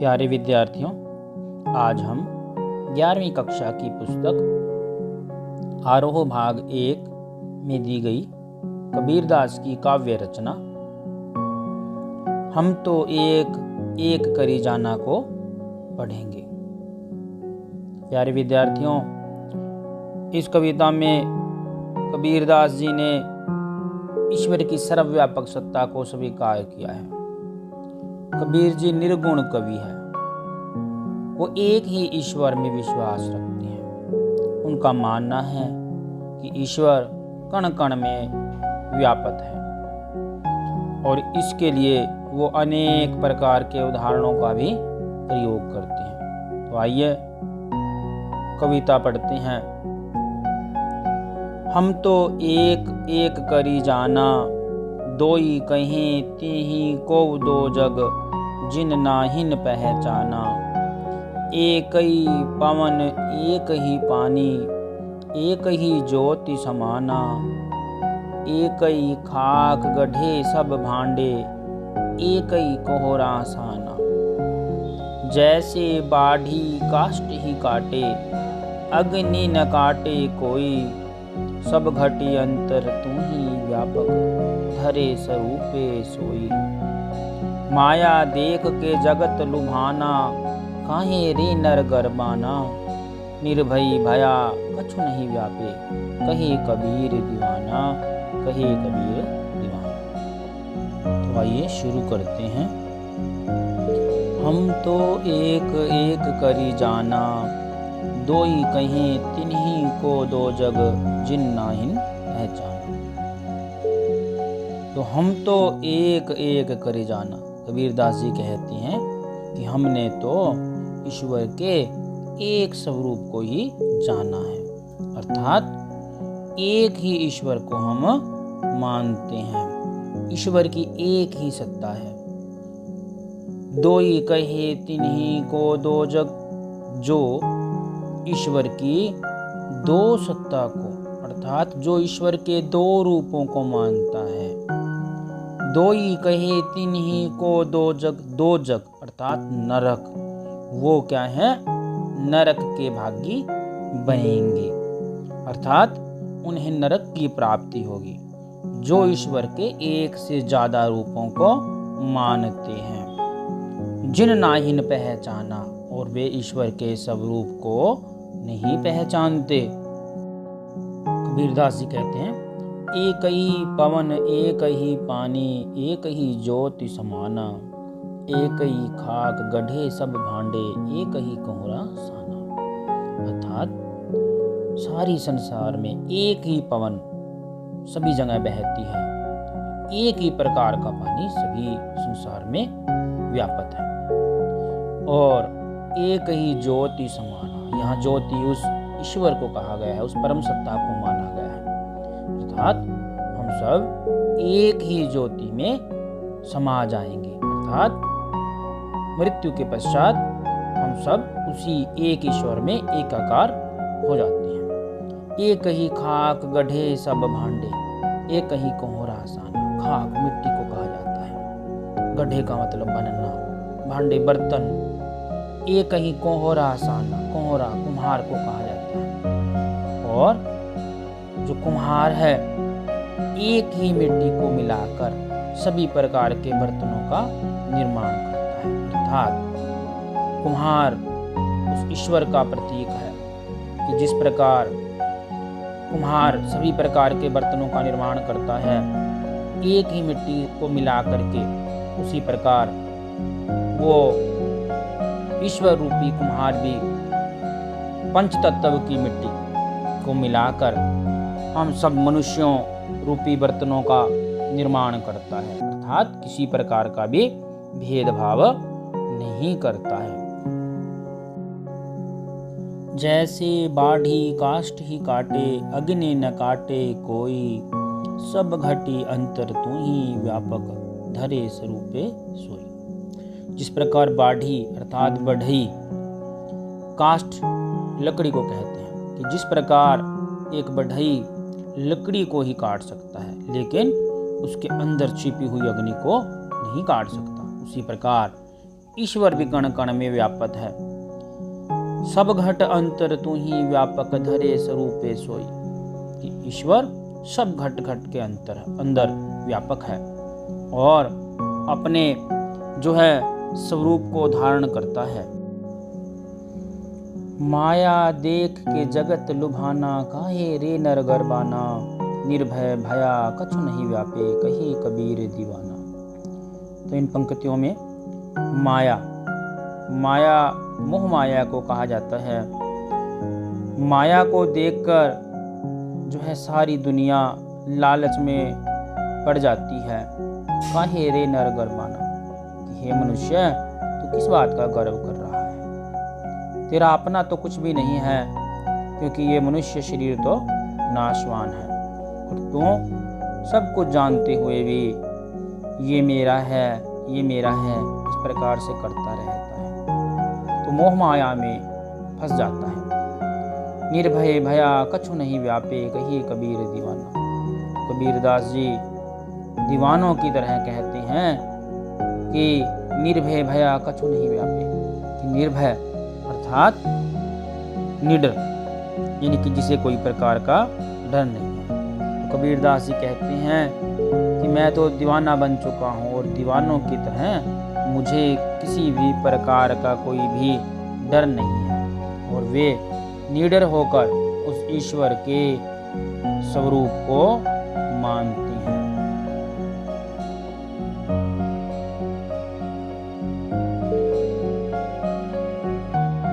प्यारे विद्यार्थियों, आज हम 11वीं कक्षा की पुस्तक आरोह भाग 1 में दी गई कबीरदास की काव्य रचना हम तो एक एक करी जाना को पढ़ेंगे। प्यारे विद्यार्थियों, इस कविता में कबीरदास जी ने ईश्वर की सर्वव्यापक सत्ता को स्वीकार किया है। कबीर जी निर्गुण कवि है। वो एक ही ईश्वर में विश्वास रखते हैं। उनका मानना है कि ईश्वर कण कण में व्याप्त है और इसके लिए वो अनेक प्रकार के उदाहरणों का भी प्रयोग करते हैं। तो आइए कविता पढ़ते हैं। हम तो एक एक करी जाना, दोई कहीं तिहि को दो जग, जिन नाहिन पहचाना। एक ही पवन एक ही पानी, एक ही ज्योति समाना। एक ही खाक गढ़े सब भांडे, एक ही कोहरा साना। जैसे बाढ़ी काष्ठ ही काटे, अग्नि न काटे कोई। सब घटी अंतर तू ही व्यापक, धरे स्वरूपे सोई। माया देख के जगत लुभाना, काहे रे नर गरबाना। निर्भय भया कछु नहीं व्यापे, कहे कबीर दीवाना, कहे कबीर दीवाना। तो आइए शुरू करते हैं। हम तो एक एक करी जाना, दोई कहीं तिन्ही को दो जग, जिन नाहिन पहचाना। तो हम तो एक एक करी जाना। कबीरदास जी कहते हैं कि हमने तो ईश्वर के एक स्वरूप को ही जाना है, अर्थात एक ही ईश्वर को हम मानते हैं। ईश्वर की एक ही सत्ता है। दोई कहे तिन्ही को दो जग, जो ईश्वर की दो सत्ता को, अर्थात जो ईश्वर के दो रूपों को मानता है। दोई कहे तिन्ही को दो जग, दो जग अर्थात नरक, वो क्या है? नरक के भागी बनेंगे, अर्थात उन्हें नरक की प्राप्ति होगी जो ईश्वर के एक से ज्यादा रूपों को मानते हैं। जिन नाहिन पहचाना, और वे ईश्वर के स्वरूप को नहीं पहचानते। कबीरदास जी कहते हैं, एक ही पवन एक ही पानी, एक ही ज्योति समाना। एक ही खाक गढ़े सब भांडे, एक ही कोहरा साना। अर्थात सारी संसार में एक ही पवन सभी जगह बहती है, एक ही प्रकार का पानी सभी संसार में व्याप्त है, और एक ही ज्योति समाना। यहाँ ज्योति उस ईश्वर को कहा गया है, उस परम सत्ता को माना गया है। अर्थात हम सब एक ही ज्योति में समा जाएंगे, अर्थात मृत्यु के पश्चात हम सब उसी एक ईश्वर में एकाकार हो जाते हैं। एक ही खाक गढ़े सब भांडे, एक ही कोहरा साना। खाक मिट्टी को कहा जाता है, गढ़े का मतलब बनना, भांडे बर्तन। एक ही कोहरा साना, कोहरा कुम्हार को कहा जाता है, और जो कुम्हार है एक ही मिट्टी को मिलाकर सभी प्रकार के बर्तनों का निर्माण करता है। अर्थात कुम्हार उस ईश्वर का प्रतीक है कि जिस प्रकार कुम्हार सभी प्रकार के बर्तनों का निर्माण करता है, एक ही मिट्टी को मिला करके, उसी प्रकार वो ईश्वर रूपी कुम्हार भी पंचतत्व की मिट्टी को मिलाकर हम सब मनुष्यों रूपी बर्तनों का निर्माण करता है, अर्थात किसी प्रकार का भी भेदभाव नहीं करता है। जैसे बाढ़ी काष्ठ ही काटे, अग्नि न काटे कोई। सब घटी अंतर तू ही व्यापक, धरे स्वरूपे सोई। जिस प्रकार बाढ़ी अर्थात बढ़ई, काष्ठ लकड़ी को कहते हैं, कि जिस प्रकार एक बढ़ई लकड़ी को ही काट सकता है, लेकिन उसके अंदर छिपी हुई अग्नि को नहीं काट सकता, उसी प्रकार ईश्वर भी कण कण में व्यापक है। सब घट अंतर तू ही व्यापक धरे स्वरूपे सोई, कि ईश्वर सब घट घट के अंदर व्यापक है और अपने जो है स्वरूप को धारण करता है। माया देख के जगत लुभाना, काहे रे नर गरबाना, निर्भय भया कछु नहीं व्यापे, कही कबीर दीवाना। तो इन पंक्तियों में माया मोह माया को कहा जाता है। माया को देखकर जो है सारी दुनिया लालच में पड़ जाती है। काहे रे नर गरबाना, कि हे मनुष्य तू किस बात का गर्व कर रहा है, तेरा अपना तो कुछ भी नहीं है, क्योंकि ये मनुष्य शरीर तो नाशवान है और तू सब कुछ जानते हुए भी ये मेरा है इस प्रकार से करता रहता है, तो मोह माया में फंस जाता है। निर्भय भया कछु नहीं व्यापे, कही कबीर दीवाना। कबीरदास जी दीवानों की तरह कहते हैं कि निर्भय भया कछु नहीं व्यापे, कि निर्भय अर्थात निडर, यानी कि जिसे कोई प्रकार का डर नहीं है। तो कबीरदास जी कहते हैं कि मैं तो दीवाना बन चुका हूँ और दीवानों की तरह मुझे किसी भी प्रकार का कोई भी डर नहीं है, और वे निडर होकर उस ईश्वर के स्वरूप को मानते